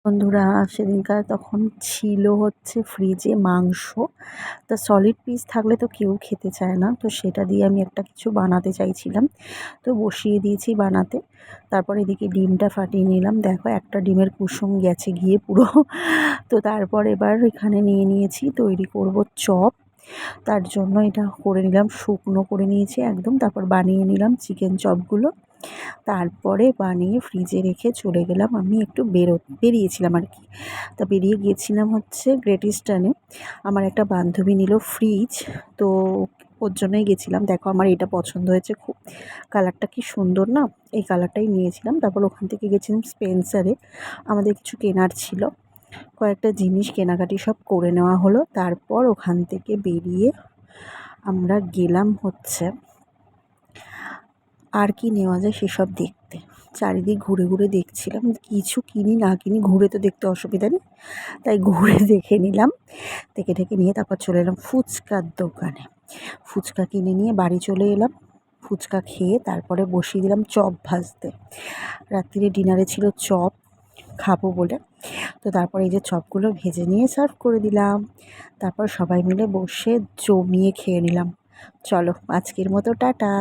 বন্ধুরা, সেদিনকার তখন ছিল হচ্ছে ফ্রিজে মাংস। তা সলিড পিস থাকলে তো কেউ খেতে চায় না, তো সেটা দিয়ে আমি একটা কিছু বানাতে চাইছিলাম, তো বসিয়ে দিয়েছি বানাতে। তারপর এদিকে ডিমটা ফাটিয়ে নিলাম, দেখো একটা ডিমের কুসুম গেছে গিয়ে পুরো। তো তারপর এবার এখানে নিয়েছি, তৈরি করব চপ। তার জন্য এটা করে নিলাম, শুকনো করে নিয়েছি একদম। তারপর বানিয়ে নিলাম চিকেন চপগুলো। তারপরে বানিয়ে ফ্রিজে রেখে চলে গেলাম, আমি একটু বেরিয়েছিলাম আর কি। তা বেরিয়ে গিয়েছিলাম হচ্ছে গ্রেট ইস্টার্নে। আমার একটা বান্ধবী নিল ফ্রিজ, তো ওর জন্যই গেছিলাম। দেখো আমার এটা পছন্দ হয়েছে খুব, কালারটা কি সুন্দর না, এই কালারটাই নিয়েছিলাম। তারপর ওখান থেকে গেছিলাম স্পেন্সারে, আমাদের কিছু কেনার ছিল, কয়েকটা জিনিস কেনাকাটি সব করে নেওয়া হলো। তারপর ওখান থেকে বেরিয়ে আমরা গেলাম হচ্ছে আর কি নেওয়া যায় সেসব দেখতে। চারিদিক ঘুরে ঘুরে দেখছিলাম, কিছু কিনি না কিনি, ঘুরে তো দেখতে অসুবিধা নেই, তাই ঘুরে দেখে নিলাম। দেখে ঠেকে নিয়ে তারপর চলে এলাম ফুচকার দোকানে। ফুচকা কিনে নিয়ে বাড়ি চলে এলাম। ফুচকা খেয়ে তারপরে বসিয়ে দিলাম চপ ভাজতে। রাত্রিরে ডিনারে ছিল চপ খাবো বলে, তো তারপর এই যে চপগুলো ভেজে নিয়ে সার্ভ করে দিলাম। তারপর সবাই মিলে বসে জমিয়ে খেয়ে নিলাম। চলো আজকের মতো টাটা।